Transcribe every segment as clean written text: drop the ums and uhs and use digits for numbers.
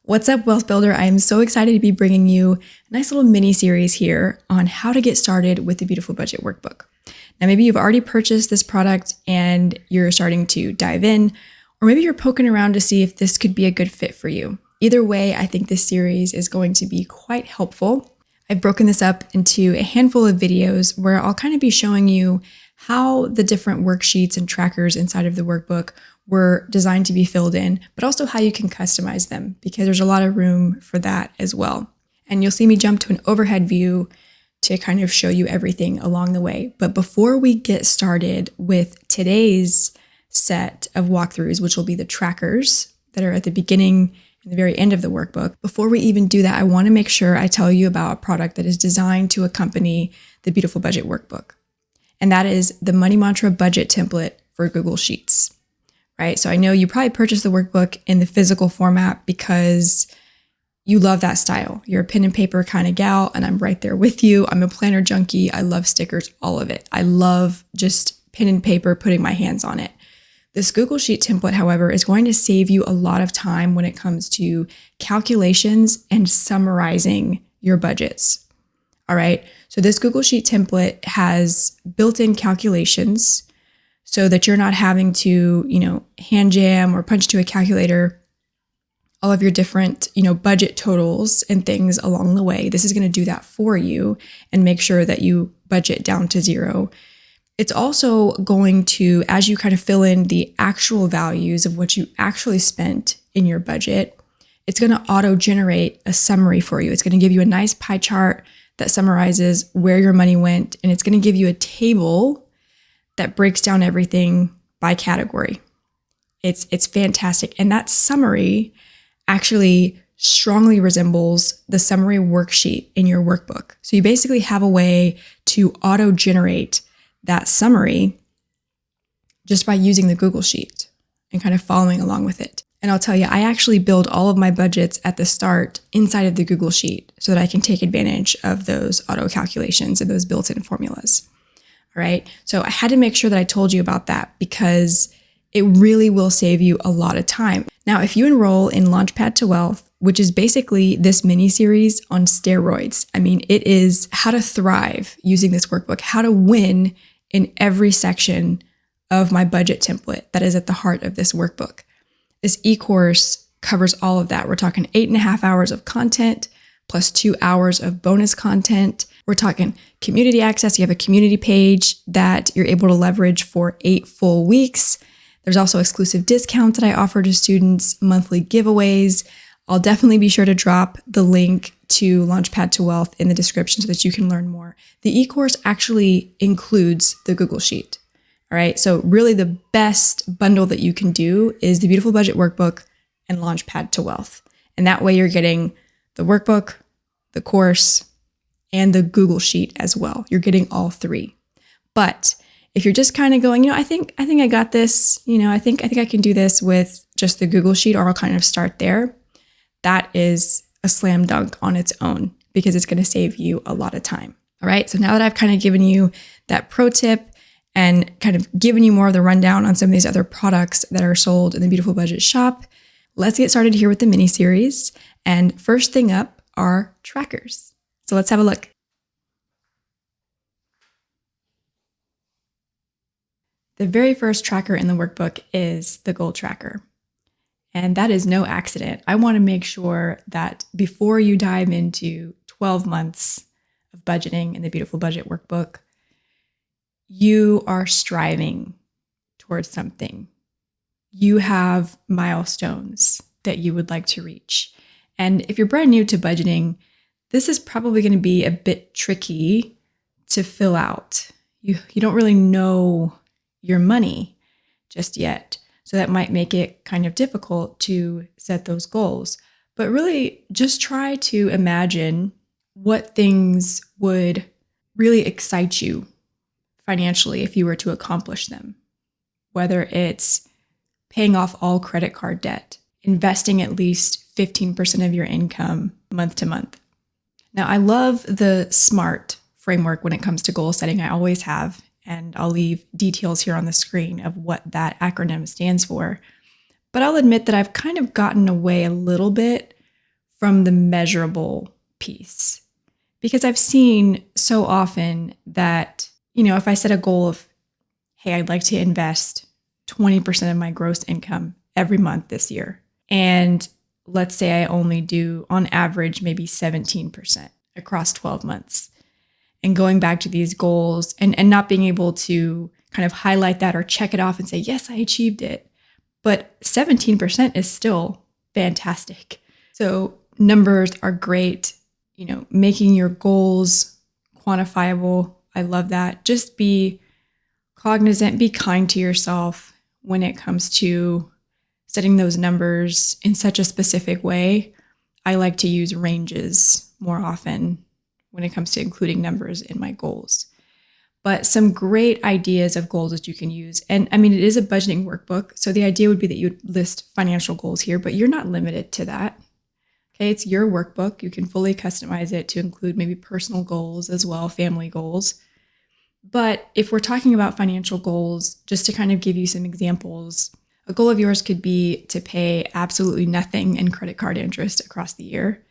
What's up, Wealth Builder? I am so excited to be bringing you a nice little mini series here on how to get started with the Beautiful Budget Workbook. Now, maybe you've already purchased this product and you're starting to dive in, or maybe you're poking around to see if this could be a good fit for you. Either way, I think this series is going to be quite helpful. I've broken this up into a handful of videos where I'll kind of be showing you how the different worksheets and trackers inside of the workbook were designed to be filled in, but also how you can customize them, because there's a lot of room for that as well. And you'll see me jump to an overhead view to kind of show you everything along the way. But before we get started with today's set of walkthroughs, which will be the trackers that are at the beginning and the very end of the workbook, before we even do that, I want to make sure I tell you about a product that is designed to accompany the Beautiful Budget Workbook. And that is the Money Mantra budget template for Google Sheets. Right? So I know you probably purchased the workbook in the physical format because you love that style. You're a pen and paper kind of gal, and I'm right there with you. I'm a planner junkie. I love stickers, all of it. I love just pen and paper, putting my hands on it. This Google Sheet template, however, is going to save you a lot of time when it comes to calculations and summarizing your budgets. All right. So this Google Sheet template has built-in calculations so that you're not having to, hand jam or punch to a calculator all of your different, budget totals and things along the way. This is going to do that for you and make sure that you budget down to zero. It's also going to, as you kind of fill in the actual values of what you actually spent in your budget, it's going to auto-generate a summary for you. It's going to give you a nice pie chart that summarizes where your money went, and it's going to give you a table that breaks down everything by category. It's fantastic. And that summary actually strongly resembles the summary worksheet in your workbook. So you basically have a way to auto-generate that summary just by using the Google Sheet and kind of following along with it. And I'll tell you, I actually build all of my budgets at the start inside of the Google Sheet so that I can take advantage of those auto calculations and those built-in formulas. All right. So I had to make sure that I told you about that because it really will save you a lot of time. Now, if you enroll in Launchpad to Wealth, which is basically this mini series on steroids, I mean, it is how to thrive using this workbook, how to win in every section of my budget template that is at the heart of this workbook. This e-course covers all of that. We're talking 8.5 hours of content plus 2 hours of bonus content. We're talking community access. You have a community page that you're able to leverage for 8 full weeks. There's also exclusive discounts that I offer to students, monthly giveaways. I'll definitely be sure to drop the link to Launchpad to Wealth in the description so that you can learn more. The e-course actually includes the Google Sheet. All right. So really the best bundle that you can do is the Beautiful Budget Workbook and Launchpad to Wealth. And that way you're getting the workbook, the course, and the Google Sheet as well. You're getting all three. But if you're just kind of going, I think I got this, I think I can do this with just the Google Sheet, or I'll kind of start there. That is a slam dunk on its own because it's going to save you a lot of time. All right. So now that I've kind of given you that pro tip and kind of given you more of the rundown on some of these other products that are sold in the Beautiful Budget shop, let's get started here with the mini series. And first thing up are trackers. So let's have a look. The very first tracker in the workbook is the goal tracker. And that is no accident. I want to make sure that before you dive into 12 months of budgeting in the Beautiful Budget Workbook, you are striving towards something. You have milestones that you would like to reach. And if you're brand new to budgeting, this is probably going to be a bit tricky to fill out. You don't really know your money just yet. So that might make it kind of difficult to set those goals. But really just try to imagine what things would really excite you financially if you were to accomplish them. Whether it's paying off all credit card debt, investing at least 15% of your income month to month. Now, I love the SMART framework when it comes to goal setting. I always have. And I'll leave details here on the screen of what that acronym stands for. But I'll admit that I've kind of gotten away a little bit from the measurable piece. Because I've seen so often that, if I set a goal of, hey, I'd like to invest 20% of my gross income every month this year. And let's say I only do on average, maybe 17% across 12 months. And going back to these goals and not being able to kind of highlight that or check it off and say, yes, I achieved it. But 17% is still fantastic. So numbers are great. Making your goals quantifiable. I love that. Just be cognizant, be kind to yourself when it comes to setting those numbers in such a specific way. I like to use ranges more often when it comes to including numbers in my goals. But some great ideas of goals that you can use. And it is a budgeting workbook. So the idea would be that you would list financial goals here, but you're not limited to that. Okay, it's your workbook. You can fully customize it to include maybe personal goals as well, family goals. But if we're talking about financial goals, just to kind of give you some examples, a goal of yours could be to pay absolutely nothing in credit card interest across the year.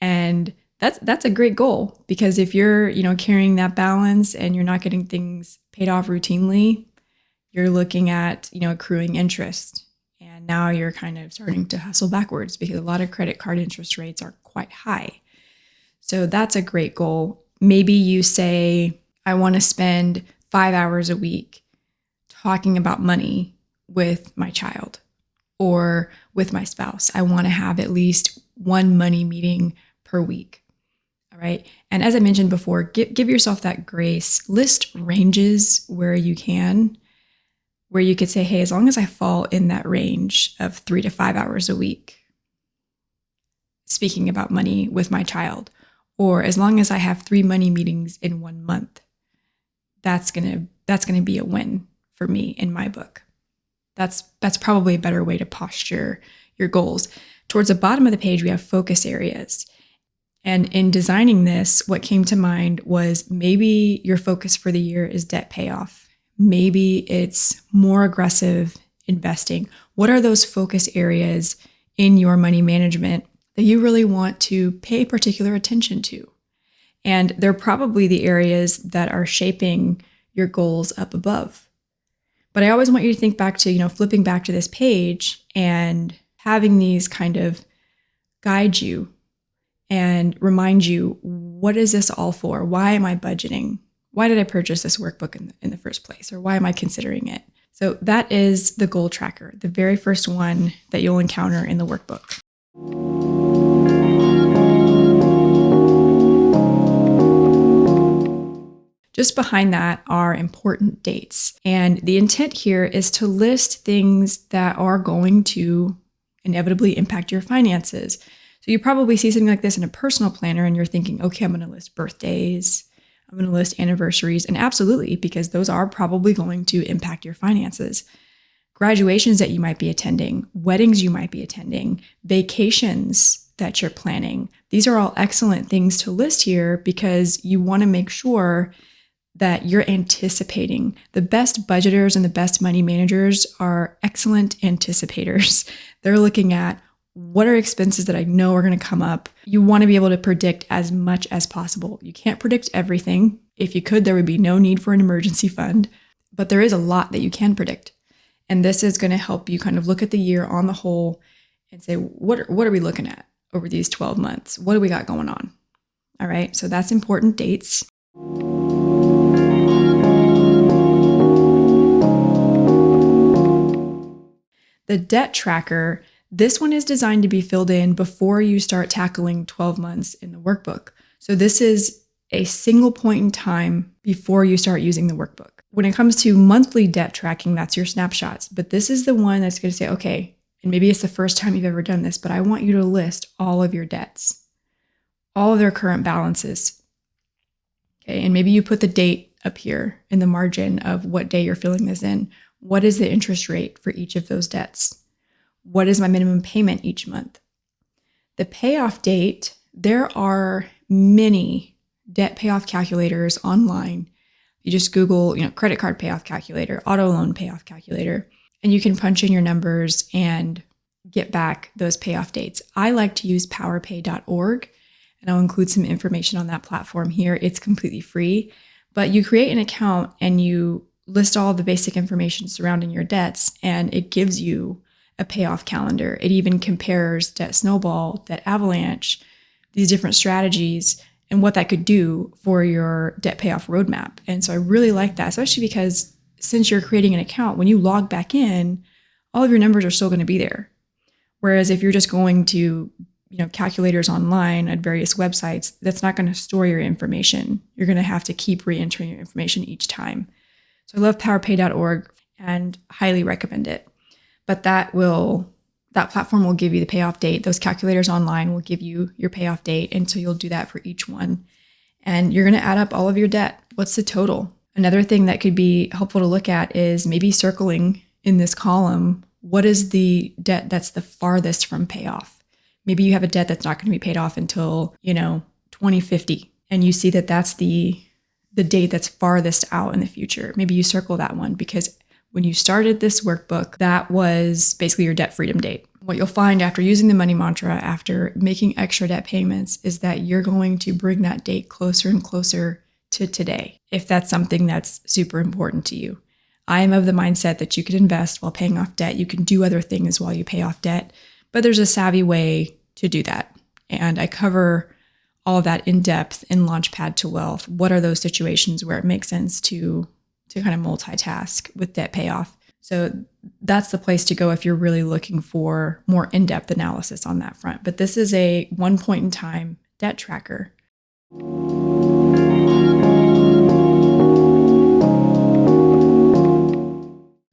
And that's a great goal, because if you're, carrying that balance and you're not getting things paid off routinely, you're looking at, accruing interest. And now you're kind of starting to hustle backwards because a lot of credit card interest rates are quite high. So that's a great goal. Maybe you say, I want to spend 5 hours a week talking about money with my child or with my spouse. I want to have at least one money meeting per week. All right. And as I mentioned before, give yourself that grace. List ranges where you can, where you could say, hey, as long as I fall in that range of 3 to 5 hours a week, speaking about money with my child, or as long as I have 3 money meetings in 1 month, that's gonna be a win for me in my book. That's probably a better way to posture your goals. Towards the bottom of the page, we have focus areas. And in designing this, what came to mind was maybe your focus for the year is debt payoff. Maybe it's more aggressive investing. What are those focus areas in your money management that you really want to pay particular attention to? And they're probably the areas that are shaping your goals up above. But I always want you to think back to, flipping back to this page and having these kind of guide you and remind you, what is this all for? Why am I budgeting? Why did I purchase this workbook in the first place? Or why am I considering it? So that is the goal tracker, the very first one that you'll encounter in the workbook. Just behind that are important dates. And the intent here is to list things that are going to inevitably impact your finances. So you probably see something like this in a personal planner and you're thinking, okay, I'm going to list birthdays, I'm going to list anniversaries, and absolutely, because those are probably going to impact your finances. Graduations that you might be attending, weddings you might be attending, vacations that you're planning. These are all excellent things to list here because you want to make sure that you're anticipating. The best budgeters and the best money managers are excellent anticipators. They're looking at, what are expenses that I know are going to come up? You want to be able to predict as much as possible. You can't predict everything. If you could, there would be no need for an emergency fund, but there is a lot that you can predict. And this is going to help you kind of look at the year on the whole and say, what are we looking at over these 12 months? What do we got going on? All right, so that's important dates. The debt tracker, this one is designed to be filled in before you start tackling 12 months in the workbook. So this is a single point in time before you start using the workbook. When it comes to monthly debt tracking, that's your snapshots. But this is the one that's going to say, okay, and maybe it's the first time you've ever done this, but I want you to list all of your debts, all of their current balances. Okay, and maybe you put the date up here in the margin of what day you're filling this in. What is the interest rate for each of those debts? What is my minimum payment each month? The payoff date, there are many debt payoff calculators online. You just Google, credit card payoff calculator, auto loan payoff calculator, and you can punch in your numbers and get back those payoff dates. I like to use powerpay.org, and I'll include some information on that platform here. It's completely free, but you create an account and you list all the basic information surrounding your debts, and it gives you a payoff calendar. It even compares Debt Snowball, Debt Avalanche, these different strategies, and what that could do for your debt payoff roadmap. And so I really like that, especially because since you're creating an account, when you log back in, all of your numbers are still going to be there. Whereas if you're just going to, calculators online at various websites, that's not going to store your information. You're going to have to keep re-entering your information each time. So I love powerpay.org and highly recommend it. But that platform will give you the payoff date. Those calculators online will give you your payoff date. And so you'll do that for each one. And you're going to add up all of your debt. What's the total? Another thing that could be helpful to look at is maybe circling in this column, what is the debt that's the farthest from payoff? Maybe you have a debt that's not going to be paid off until, 2050. And you see that that's the date that's farthest out in the future. Maybe you circle that one because when you started this workbook, that was basically your debt freedom date. What you'll find after using the money mantra, after making extra debt payments, is that you're going to bring that date closer and closer to today, if that's something that's super important to you. I am of the mindset that you can invest while paying off debt. You can do other things while you pay off debt, but there's a savvy way to do that. And I cover all of that in depth in Launchpad to Wealth. What are those situations where it makes sense to kind of multitask with debt payoff? So that's the place to go if you're really looking for more in-depth analysis on that front. But this is a one point in time debt tracker.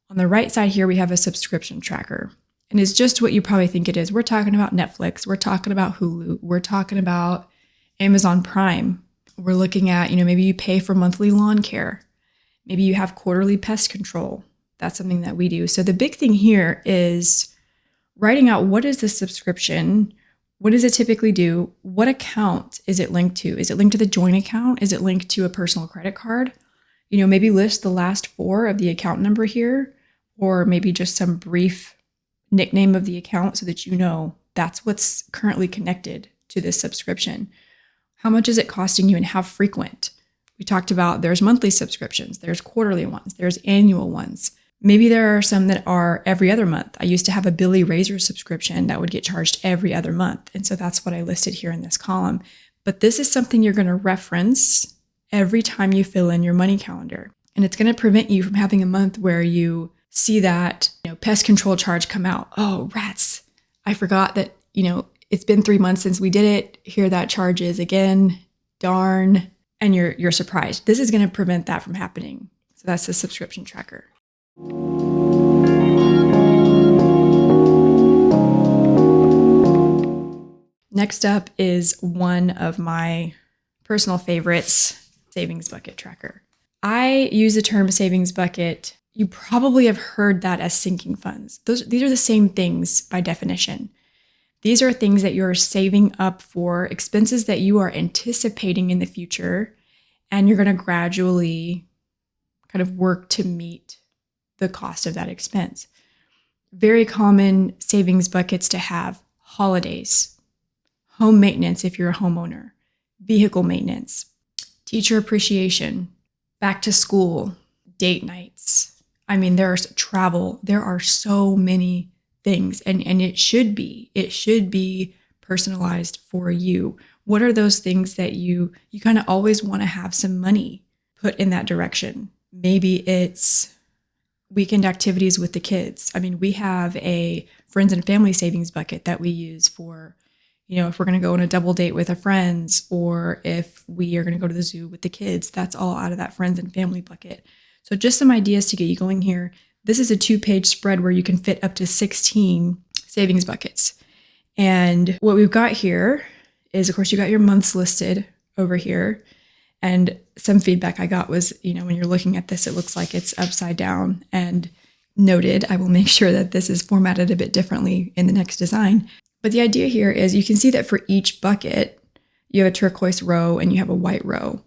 On the right side here, we have a subscription tracker. And it's just what you probably think it is. We're talking about Netflix. We're talking about Hulu. We're talking about Amazon Prime. We're looking at, maybe you pay for monthly lawn care. Maybe you have quarterly pest control. That's something that we do. So the big thing here is writing out, what is the subscription? What does it typically do? What account is it linked to? Is it linked to the joint account? Is it linked to a personal credit card? Maybe list the last 4 of the account number here, or maybe just some brief nickname of the account so that that's what's currently connected to this subscription. How much is it costing you and how frequent? We talked about there's monthly subscriptions, there's quarterly ones, there's annual ones. Maybe there are some that are every other month. I used to have a Billy Razor subscription that would get charged every other month. And so that's what I listed here in this column. But this is something you're going to reference every time you fill in your money calendar. And it's going to prevent you from having a month where you see that, pest control charge come out. Oh, rats. I forgot that, it's been 3 months since we did it. Here that charge is again. Darn. And you're surprised. This is going to prevent that from happening. So that's the subscription tracker. Next up is one of my personal favorites, savings bucket tracker. I use the term savings bucket. You probably have heard that as sinking funds. These are the same things by definition. These are things that you're saving up for, expenses that you are anticipating in the future, and you're going to gradually kind of work to meet the cost of that expense. Very common savings buckets to have: holidays, home maintenance if you're a homeowner, vehicle maintenance, teacher appreciation, back to school, date nights. I mean, there's travel. There are so many things, and it should be personalized for you. What are those things that you kind of always want to have some money put in that direction? Maybe it's weekend activities with the kids. I mean, we have a friends and family savings bucket that we use for, if we're going to go on a double date with our friends, or if we are going to go to the zoo with the kids, that's all out of that friends and family bucket. So just some ideas to get you going here. This is a 2-page spread where you can fit up to 16 savings buckets. And what we've got here is, of course, you got your months listed over here. And some feedback I got was, when you're looking at this, it looks like it's upside down. And noted, I will make sure that this is formatted a bit differently in the next design. But the idea here is you can see that for each bucket, you have a turquoise row and you have a white row.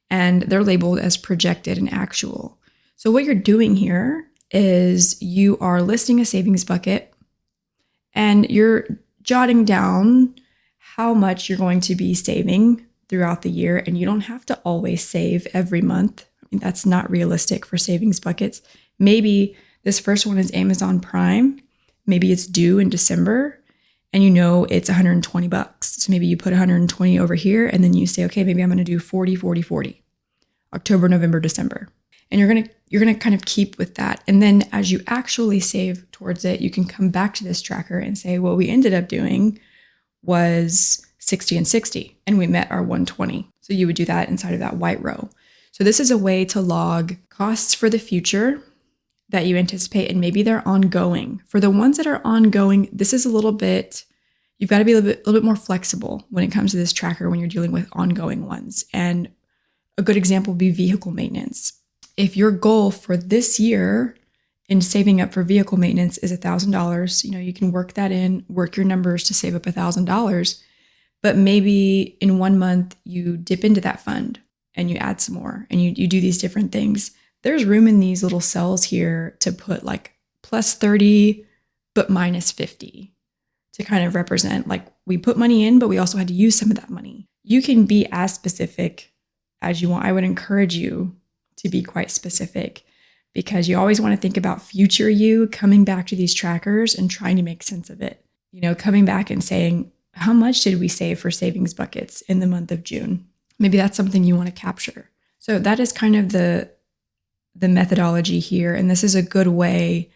And they're labeled as projected and actual. So what you're doing here is you are listing a savings bucket, And you're jotting down how much you're going to be saving throughout the year. And you don't have to always save every month. I mean, that's not realistic for savings buckets. Maybe this first one is Amazon Prime. Maybe it's due in December and you know it's 120 bucks. So maybe you put 120 over here and then you say, okay, maybe I'm going to do 40, 40, 40, October, November, December. And you're going to kind of keep with that. And then as you actually save towards it, you can come back to this tracker and say, what we ended up doing was 60 and 60, and we met our 120. So you would do that inside of that white row. So this is a way to log costs for the future that you anticipate, and maybe they're ongoing. For the ones that are ongoing, this is a little bit, you've got to be a little bit more flexible when it comes to this tracker when you're dealing with ongoing ones. And a good example would be vehicle maintenance. If your goal for this year in saving up for vehicle maintenance is $1,000, you can work that in, work your numbers to save up $1,000. But maybe in 1 month you dip into that fund and you add some more and you do these different things. There's room in these little cells here to put like plus 30, but minus 50 to kind of represent like we put money in, but we also had to use some of that money. You can be as specific as you want. I would encourage you to be quite specific because you always want to think about future you coming back to these trackers and trying to make sense of it. Coming back and saying, how much did we save for savings buckets in the month of June? Maybe that's something you want to capture. So that is kind of the methodology here. And this is a good way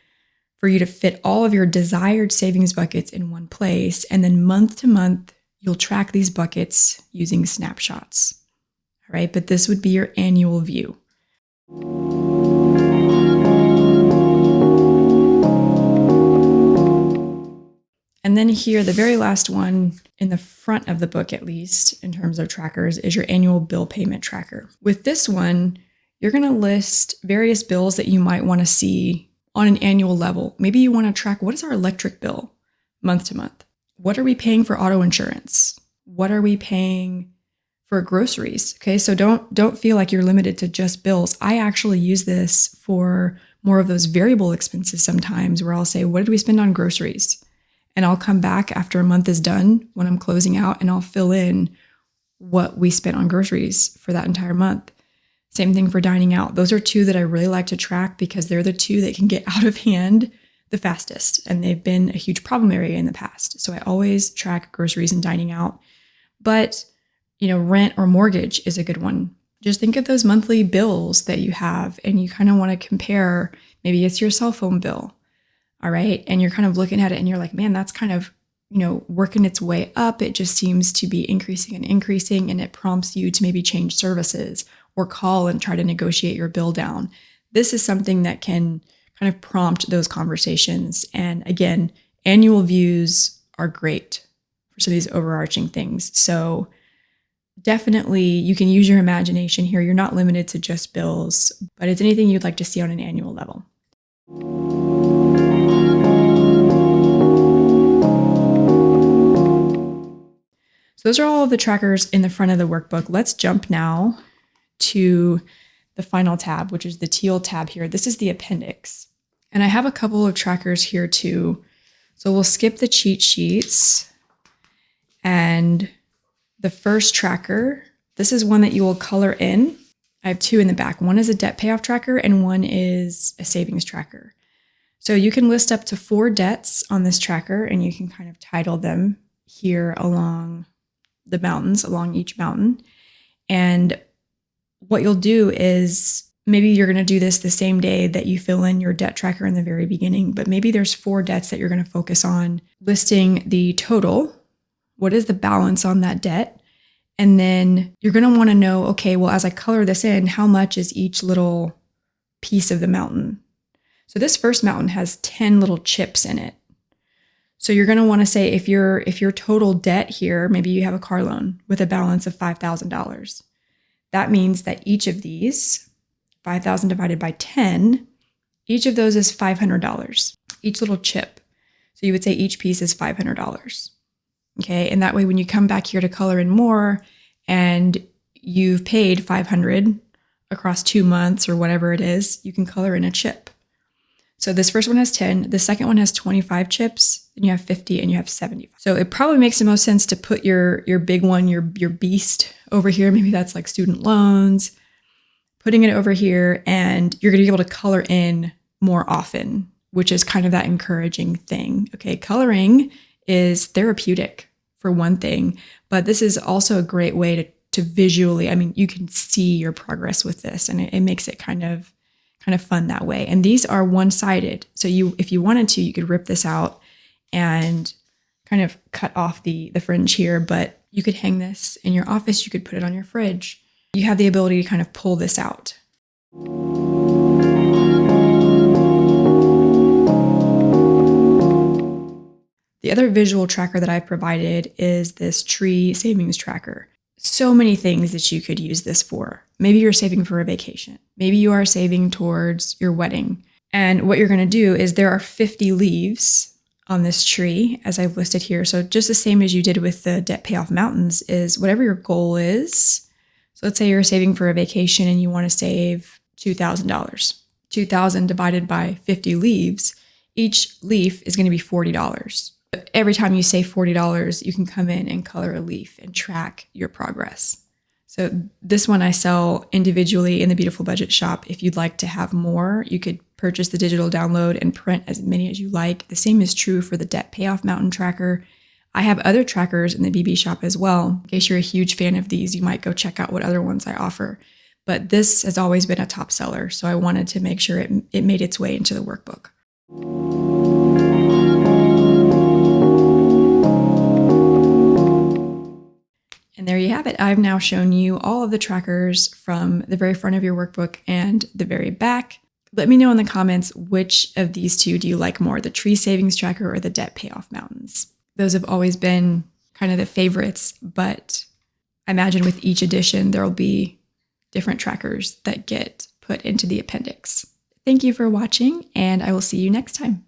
for you to fit all of your desired savings buckets in one place. And then month to month, you'll track these buckets using snapshots. All right. But this would be your annual view. And then here, the very last one in the front of the book, at least in terms of trackers, is your annual bill payment tracker. With this one, you're going to list various bills that you might want to see on an annual level. Maybe you want to track, what is our electric bill month to month? What are we paying for auto insurance? What are we paying for groceries? Okay, so don't feel like you're limited to just bills. I actually use this for more of those variable expenses sometimes where I'll say, what did we spend on groceries? And I'll come back after a month is done when I'm closing out and I'll fill in what we spent on groceries for that entire month. Same thing for dining out. Those are two that I really like to track because they're the two that can get out of hand the fastest. And they've been a huge problem area in the past. So I always track groceries and dining out. But, rent or mortgage is a good one. Just think of those monthly bills that you have and you kind of want to compare. Maybe it's your cell phone bill. All right. And you're kind of looking at it and you're like, man, that's kind of, working its way up. It just seems to be increasing and it prompts you to maybe change services or call and try to negotiate your bill down. This is something that can kind of prompt those conversations. And again, annual views are great for some of these overarching things. So definitely you can use your imagination here. You're not limited to just bills, but it's anything you'd like to see on an annual level. So those are all of the trackers in the front of the workbook. Let's jump now to the final tab, which is the teal tab here. This is the appendix. And I have a couple of trackers here too. So we'll skip the cheat sheets. And the first tracker, this is one that you will color in. I have two in the back. One is a debt payoff tracker and one is a savings tracker. So you can list up to 4 debts on this tracker and you can kind of title them here along the mountains, along each mountain. And what you'll do is maybe you're going to do this the same day that you fill in your debt tracker in the very beginning, but maybe there's 4 debts that you're going to focus on listing the total. What is the balance on that debt? And then you're going to want to know, okay, well, as I color this in, how much is each little piece of the mountain? So this first mountain has 10 little chips in it. So you're going to want to say if your total debt here, maybe you have a car loan with a balance of $5,000. That means that each of these, 5,000 divided by 10, each of those is $500, each little chip. So you would say each piece is $500. Okay. And that way, when you come back here to color in more and you've paid $500 across 2 months or whatever it is, you can color in a chip. So this first one has 10, the second one has 25 chips, and you have 50 and you have 75. So it probably makes the most sense to put your big one, your beast over here. Maybe that's like student loans, putting it over here, and you're going to be able to color in more often, which is kind of that encouraging thing. Okay, coloring is therapeutic for one thing, but this is also a great way to visually, I mean, you can see your progress with this, and it makes it kind of fun that way. And these are one-sided. So if you wanted to, you could rip this out and kind of cut off the fringe here, but you could hang this in your office. You could put it on your fridge. You have the ability to kind of pull this out. The other visual tracker that I've provided is this tree savings tracker. So many things that you could use this for. Maybe you're saving for a vacation. Maybe you are saving towards your wedding. And what you're going to do is there are 50 leaves on this tree, as I've listed here. So just the same as you did with the Debt Payoff Mountains is whatever your goal is. So let's say you're saving for a vacation and you want to save $2,000. $2,000 divided by 50 leaves. Each leaf is going to be $40. Every time you save $40, you can come in and color a leaf and track your progress. So this one I sell individually in the Beautiful Budget shop. If you'd like to have more, you could purchase the digital download and print as many as you like. The same is true for the Debt Payoff Mountain tracker. I have other trackers in the BB shop as well. In case you're a huge fan of these, you might go check out what other ones I offer. But this has always been a top seller, so I wanted to make sure it made its way into the workbook. And there you have it. I've now shown you all of the trackers from the very front of your workbook and the very back. Let me know in the comments which of these two do you like more, the tree savings tracker or the Debt Payoff Mountains. Those have always been kind of the favorites, but I imagine with each edition, there will be different trackers that get put into the appendix. Thank you for watching, and I will see you next time.